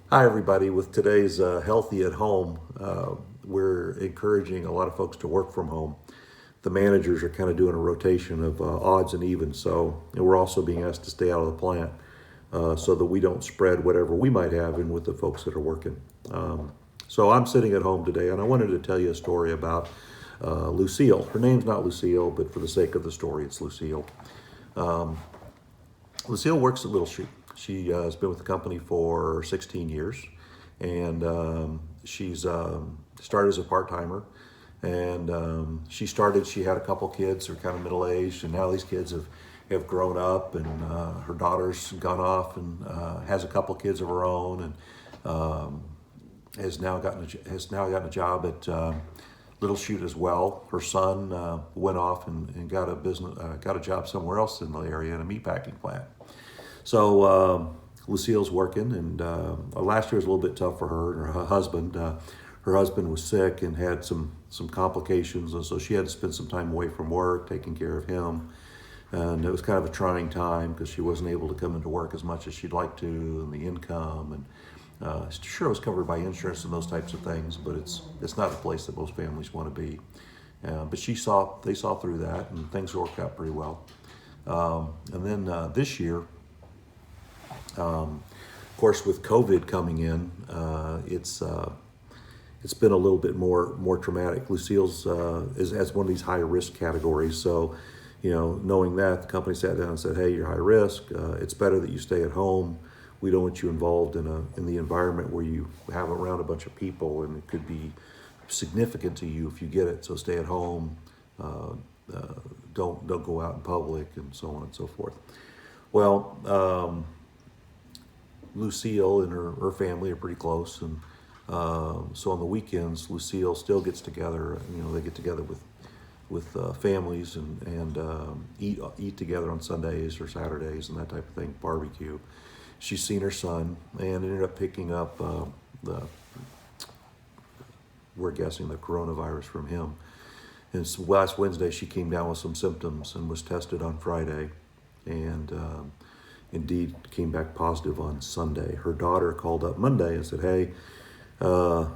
Hi, everybody. With today's Healthy at Home, we're encouraging a lot of folks to work from home. The managers are kind of doing a rotation of odds and evens. And we're also being asked to stay out of the plant so that we don't spread whatever we might have in with the folks that are working. So I'm sitting at home today, and I wanted to tell you a story about Lucille. Her name's not Lucille, but for the sake of the story, it's Lucille. Lucille works at Little Sheep. She has been with the company for 16 years, and she's started as a part-timer. And she had a couple kids who are kind of middle-aged, and now these kids have grown up, and her daughter's gone off and has a couple kids of her own, and has now gotten a job at Little Chute as well. Her son went off and got a job somewhere else in the area in a meatpacking plant. So Lucille's working, and last year was a little bit tough for her and her husband. Her husband was sick and had some complications, and so she had to spend some time away from work taking care of him. And it was kind of a trying time because she wasn't able to come into work as much as she'd like to, and the income, and sure, it was covered by insurance and those types of things, but it's not a place that most families want to be. But they saw through that, and things worked out pretty well. And then this year, of course, with COVID coming in, it's been a little bit more traumatic. Lucille's has one of these high risk categories, so knowing that, the company sat down and said, "Hey, you're high risk. It's better that you stay at home. We don't want you involved in the environment where you have around a bunch of people, and it could be significant to you if you get it. So stay at home. Don't go out in public, and so on and so forth." Well. Lucille and her family are pretty close, and so on the weekends, Lucille still gets together. They get together with families and eat together on Sundays or Saturdays and that type of thing, barbecue. She's seen her son and ended up picking up we're guessing the coronavirus from him. And so last Wednesday, she came down with some symptoms and was tested on Friday, and indeed came back positive on Sunday. Her daughter called up Monday and said, "Hey, my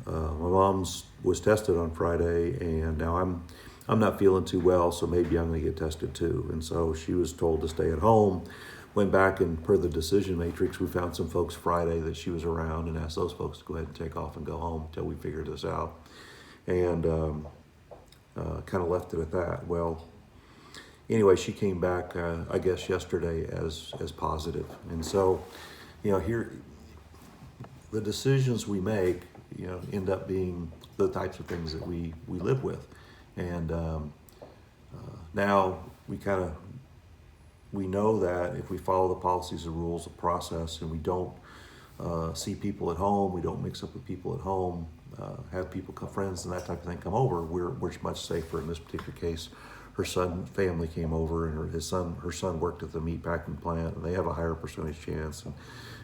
mom's was tested on Friday, and now I'm not feeling too well, so maybe I'm going to get tested too." And so she was told to stay at home. Went back, and per the decision matrix, we found some folks Friday that she was around and asked those folks to go ahead and take off and go home until we figured this out, and kind of left it at that. Well, anyway, she came back, I guess, yesterday as positive. And so, here, the decisions we make, end up being the types of things that we live with. And now we know that if we follow the policies, the rules, the process, and we don't see people at home, we don't mix up with people at home, have people, friends and that type of thing come over, we're much safer. In this particular case, her son family came over, and her son worked at the meatpacking plant, and they have a higher percentage chance, and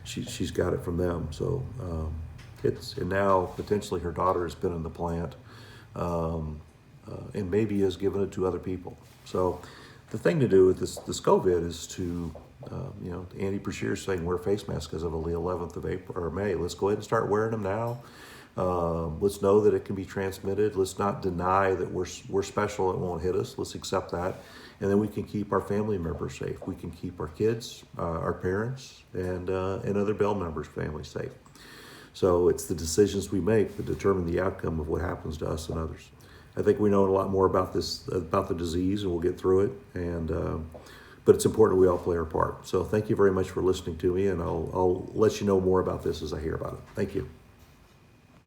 she's got it from them. So and now potentially her daughter has been in the plant, and maybe has given it to other people. So the thing to do with this COVID is to Andy Brashear is saying wear face masks as of the 11th of April or May. Let's go ahead and start wearing them now. Let's know that it can be transmitted. Let's not deny that we're special. It won't hit us. Let's accept that, and then we can keep our family members safe. We can keep our kids, our parents, and other Bell members' families safe. So it's the decisions we make that determine the outcome of what happens to us and others. I think we know a lot more about the disease, and we'll get through it. But it's important we all play our part. So thank you very much for listening to me, and I'll let you know more about this as I hear about it. Thank you.